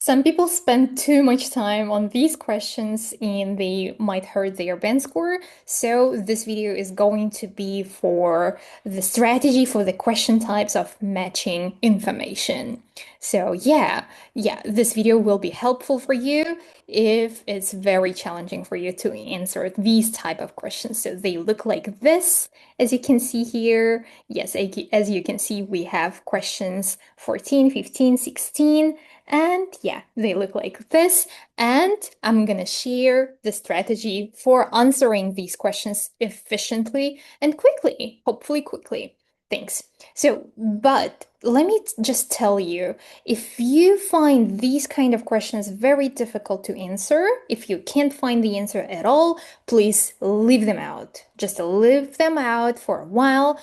Some people spend too much time on these questions and they might hurt their band score. So this video is going to be for the strategy for the question types of matching information. So yeah, this video will be helpful for you if it's very challenging for you to answer these type of questions. So they look like this, as you can see here. Yes, as you can see, we have questions 14, 15, 16. And yeah, they look like this. And I'm gonna share the strategy for answering these questions efficiently and quickly, hopefully quickly. Thanks. So, but let me just tell you, if you find these kind of questions very difficult to answer, if you can't find the answer at all, please leave them out. Just leave them out for a while.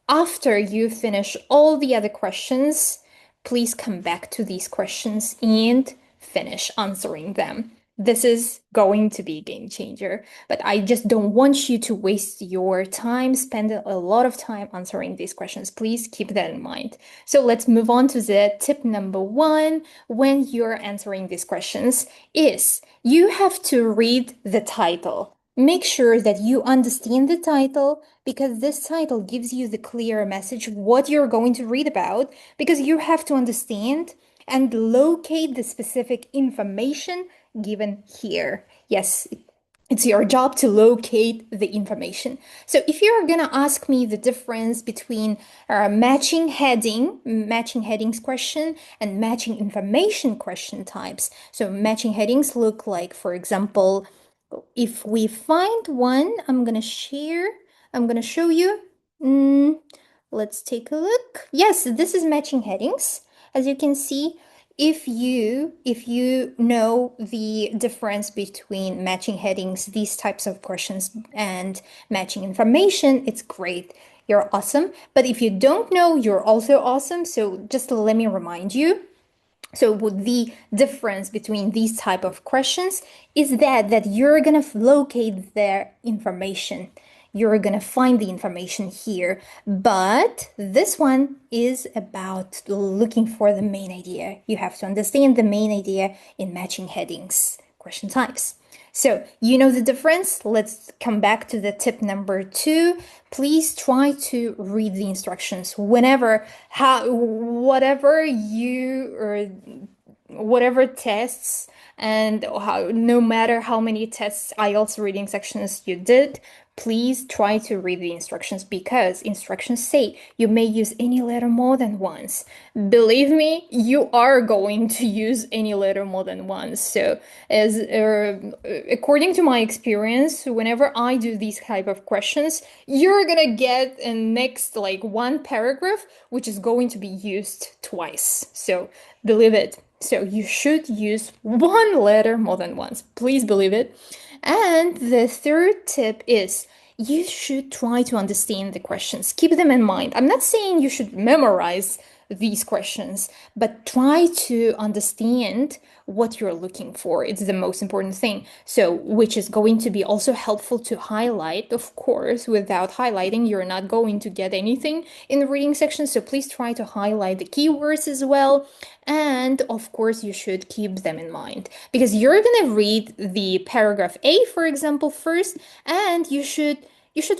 After you finish all the other questions, please come back to these questions and finish answering them. This is going to be a game changer, but I just don't want you to waste your time, spend a lot of time answering these questions. Please keep that in mind. So let's move on to the tip number one when you're answering these questions is you have to read the title. Make sure that you understand the title because this title gives you the clear message what you're going to read about because you have to understand and locate the specific information given here. Yes, it's your job to locate the information. So if you're gonna ask me the difference between matching headings question and matching information question types. So matching headings look like, for example, if we find one, I'm gonna show you. Let's take a look. Yes, this is matching headings. As you can see, if you know the difference between matching headings, these types of questions, and matching information, it's great. You're awesome. But if you don't know, you're also awesome. So just let me remind you. So the difference between these type of questions is that you're gonna locate their information. You're gonna find the information here, but this one is about looking for the main idea. You have to understand the main idea in matching headings, question types. So you know the difference. Let's come back to the tip number two. Please try to read the instructions whenever, whatever tests and no matter how many tests, IELTS reading sections you did, please try to read the instructions because instructions say you may use any letter more than once. Believe me, you are going to use any letter more than once. So as according to my experience, whenever I do these type of questions, you're gonna get a next like one paragraph which is going to be used twice. So believe it. So you should use one letter more than once. Please believe it. And the third tip is you should try to understand the questions. Keep them in mind. I'm not saying you should memorize these questions, but try to understand what you're looking for. It's the most important thing. So, which is going to be also helpful to highlight. Of course, without highlighting, you're not going to get anything in the reading section. So please try to highlight the keywords as well. And of course, you should keep them in mind because you're going to read the paragraph A, for example, first, and you should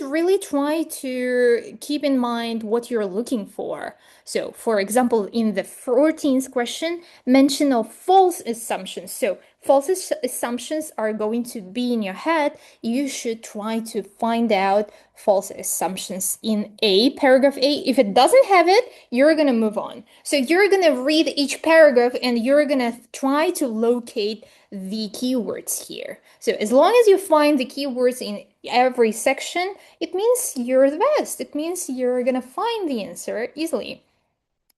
really try to keep in mind what you're looking for. So, for example, in the 14th question, mention of false assumptions. So, false assumptions are going to be in your head. You should try to find out false assumptions in A, paragraph A. If it doesn't have it, you're going to move on. So, you're going to read each paragraph and you're going to try to locate the keywords here. So, as long as you find the keywords in every section, it means you're the best. It means you're gonna find the answer easily.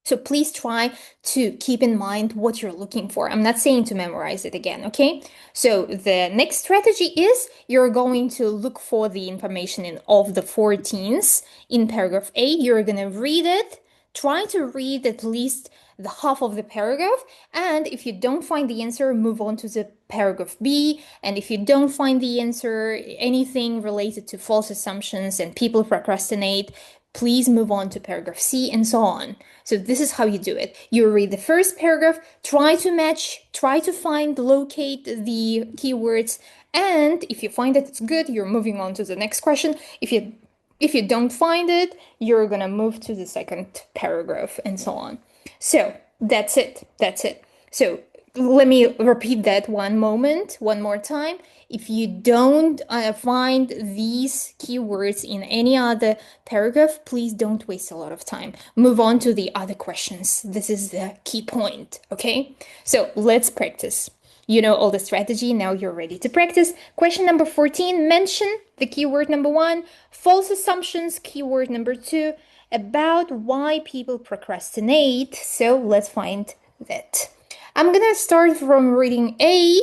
So please try to keep in mind what you're looking for. I'm not saying to memorize it again, okay? So the next strategy is you're going to look for the information of the 14s in paragraph A. You're gonna read it. Try to read at least the half of the paragraph, and if you don't find the answer, move on to the paragraph B. And if you don't find the answer, anything related to false assumptions and people procrastinate, please move on to paragraph C, and so on. So this is how you do it. You read the first paragraph, try to match, try to find, locate the keywords, and if you find that it's good, you're moving on to the next question. If you don't find it, you're gonna move to the second paragraph, and so on. So that's it. That's it. So let me repeat that one more time. If you don't find these keywords in any other paragraph, please don't waste a lot of time. Move on to the other questions. This is the key point, okay? So let's practice. You know all the strategy, now you're ready to practice. Question number 14, mention the keyword number 1, false assumptions, keyword number 2, about why people procrastinate. So let's find that. I'm gonna start from reading A.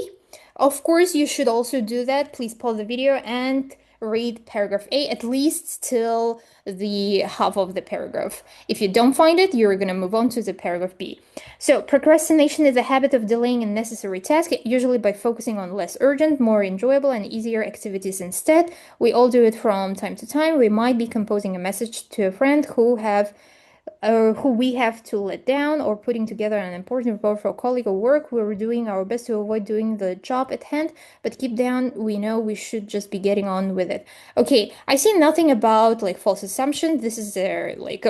Of course, you should also do that. Please pause the video and read paragraph A at least till the half of the paragraph. If you don't find it, you're gonna move on to the paragraph B. So procrastination is a habit of delaying a necessary task, usually by focusing on less urgent, more enjoyable, and easier activities instead. We all do it from time to time. We might be composing a message to a friend who we have to let down, or putting together an important report for a colleague or work. We're doing our best to avoid doing the job at hand, but deep down we know we should just be getting on with it. Okay, I see nothing about like false assumption. This is their like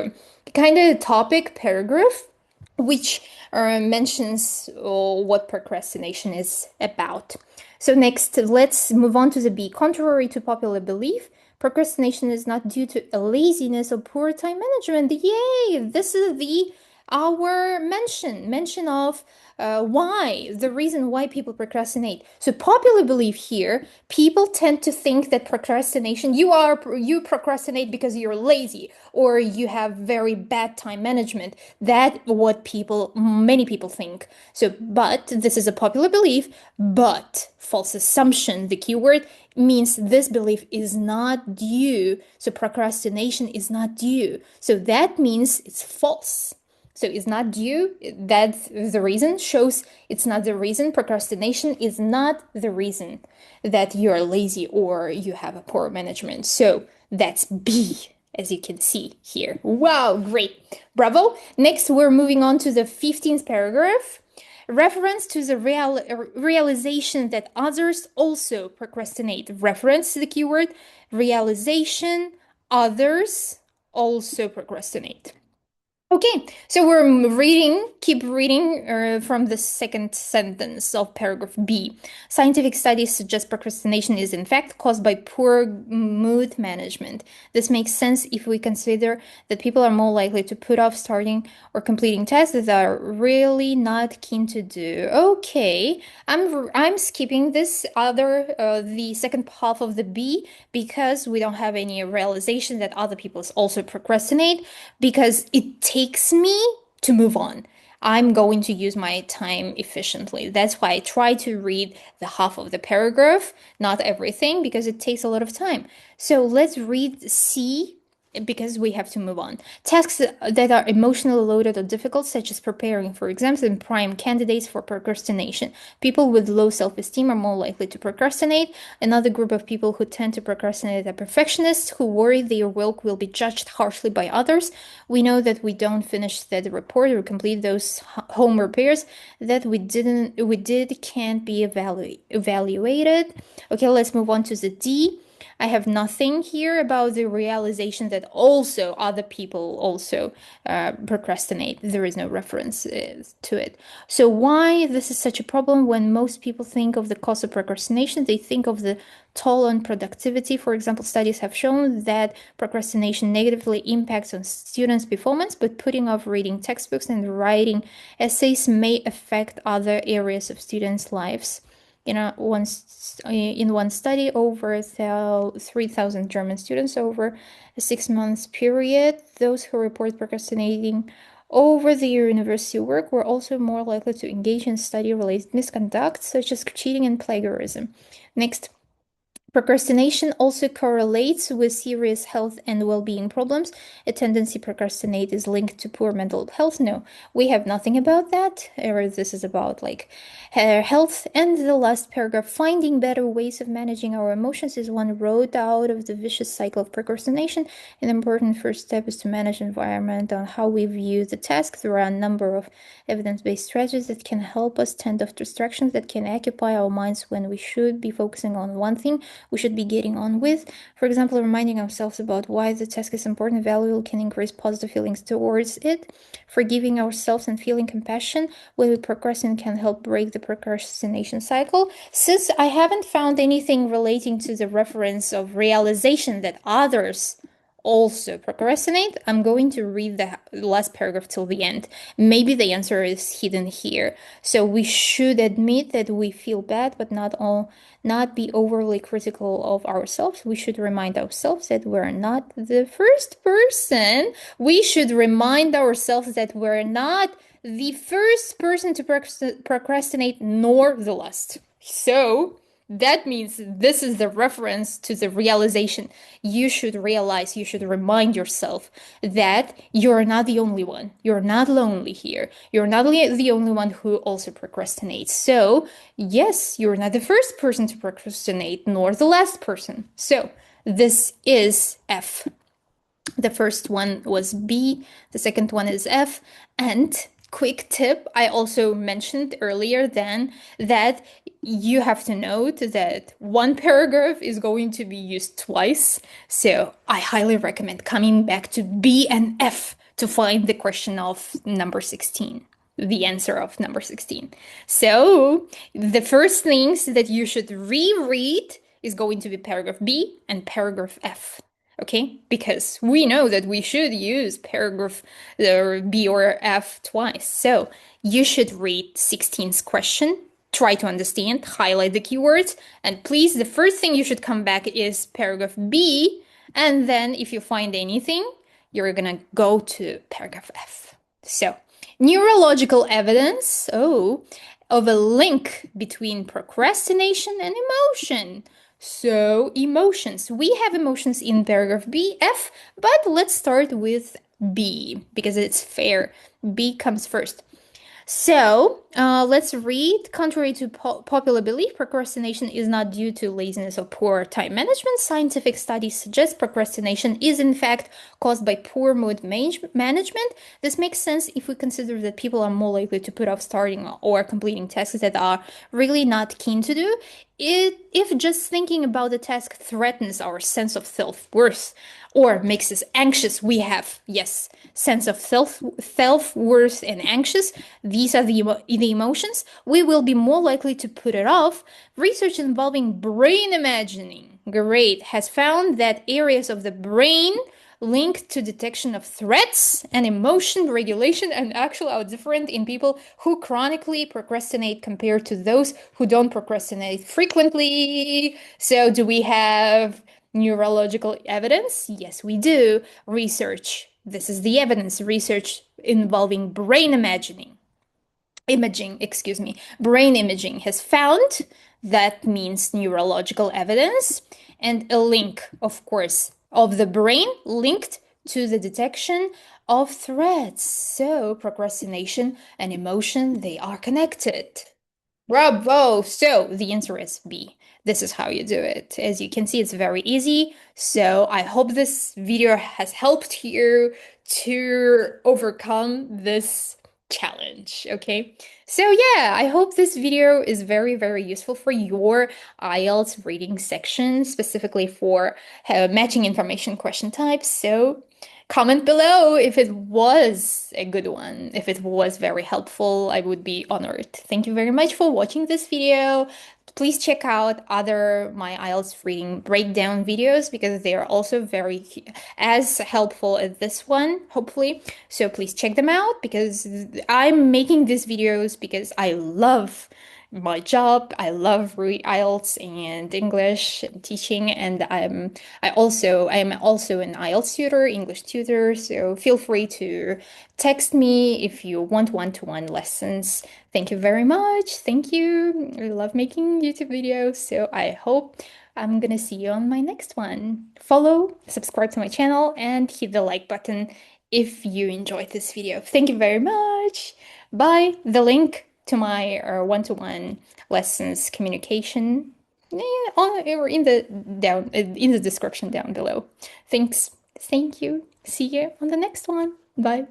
kind of topic paragraph which mentions what procrastination is about. So next, let's move on to the B. Contrary to popular belief, procrastination is not due to a laziness or poor time management. Yay! This is our mention of the reason why people procrastinate. So popular belief here, people tend to think that procrastination, you procrastinate because you're lazy or you have very bad time management. That's what many people think. So, but this is a popular belief, but false assumption, the keyword, means this belief is not due. So procrastination is not due. So that means it's false. So it's not due, that's the reason, shows it's not the reason. Procrastination is not the reason that you're lazy or you have a poor management. So that's B, as you can see here. Wow, great. Bravo. Next, we're moving on to the 15th paragraph. Reference to the realization that others also procrastinate. Reference to the keyword realization, others also procrastinate. Okay, so keep reading from the second sentence of paragraph B. Scientific studies suggest procrastination is in fact caused by poor mood management. This makes sense if we consider that people are more likely to put off starting or completing tasks that are really not keen to do. Okay, I'm skipping this the second half of the B because we don't have any realization that other people also procrastinate, because it takes me to move on. I'm going to use my time efficiently. That's why I try to read the half of the paragraph, not everything, because it takes a lot of time. So let's read C, because we have to move on. Tasks that are emotionally loaded or difficult, such as preparing for exams, and prime candidates for procrastination. People with low self-esteem are more likely to procrastinate. Another group of people who tend to procrastinate are perfectionists who worry their work will be judged harshly by others. We know that we don't finish the report or complete those home repairs that we did can't be evaluated. Okay, let's move on to the D. I have nothing here about the realization that also other people also procrastinate. There is no reference to it. So why this is such a problem? When most people think of the cause of procrastination, they think of the toll on productivity. For example, studies have shown that procrastination negatively impacts on students' performance, but putting off reading textbooks and writing essays may affect other areas of students' lives. In one study, over 3,000 German students over a 6 month period, those who report procrastinating over their university work were also more likely to engage in study-related misconduct, such as cheating and plagiarism. Next, Procrastination also correlates with serious health and well-being problems. A tendency to procrastinate is linked to poor mental health. No, we have nothing about that. This is about like health. And the last paragraph, finding better ways of managing our emotions is one road out of the vicious cycle of procrastination. An important first step is to manage environment on how we view the task. There are a number of evidence-based strategies that can help us tend off distractions that can occupy our minds when we should be focusing on one thing we should be getting on with. For example, reminding ourselves about why the task is important and valuable can increase positive feelings towards it. Forgiving ourselves and feeling compassion when we procrastinate can help break the procrastination cycle. Since I haven't found anything relating to the reference of realization that others also procrastinate, I'm going to read the last paragraph till the end. Maybe the answer is hidden here. So we should admit that we feel bad, but not be overly critical of ourselves. We should remind ourselves that we're not the first person. We should remind ourselves that we're not the first person to procrastinate, nor the last. So that means this is the reference to the realization. You should realize, you should remind yourself that you're not the only one. You're not lonely here. You're not the only one who also procrastinates. So yes, you're not the first person to procrastinate, nor the last person. So this is F. The first one was B, the second one is F, and quick tip, I also mentioned earlier then that you have to note that one paragraph is going to be used twice. So I highly recommend coming back to B and F to find the question of number 16, the answer of number 16. So the first things that you should reread is going to be paragraph B and paragraph F. Okay, because we know that we should use paragraph B or F twice. So you should read 16th question, try to understand, highlight the keywords, and please, the first thing you should come back is paragraph B, and then if you find anything, you're gonna go to paragraph F. So, neurological evidence, of a link between procrastination and emotion. So emotions, we have emotions in paragraph B, F, but let's start with B because it's fair. B comes first. So let's read. Contrary to popular belief, procrastination is not due to laziness or poor time management. Scientific studies suggest procrastination is in fact caused by poor mood management. This makes sense if we consider that people are more likely to put off starting or completing tasks that are really not keen to do. If just thinking about the task threatens our sense of self-worth or makes us anxious, we have, yes, sense of self-worth and anxious. These are the emotions. We will be more likely to put it off. Research involving brain imagining, has found that areas of the brain linked to detection of threats and emotion regulation and actually are different in people who chronically procrastinate compared to those who don't procrastinate frequently. So do we have neurological evidence? Yes, we do. Research. This is the evidence. Research involving brain imaging, brain imaging has found that means neurological evidence and a link, of course, of the brain linked to the detection of threats. So procrastination and emotion, they are connected. Bravo! So the answer is B. This is how you do it. As you can see, it's very easy. So I hope this video has helped you to overcome this challenge, okay? So yeah, I hope this video is very, very useful for your IELTS reading section, specifically for matching information question types. So comment below if it was a good one, if it was very helpful. I would be honored. Thank you very much for watching this video. Please check out other my IELTS reading breakdown videos because they are also very as helpful as this one, hopefully. So please check them out because I'm making these videos because I love my job. I love IELTS and English teaching, and I am also an IELTS tutor, English tutor. So feel free to text me if you want one-to-one lessons. Thank you very much. Thank you. I love making YouTube videos. So I hope I'm gonna see you on my next one. Follow, subscribe to my channel, and hit the like button if you enjoyed this video. Thank you very much. Bye. The link to my one-to-one lessons communication or in the description down below. Thanks. Thank you. See you on the next one. Bye.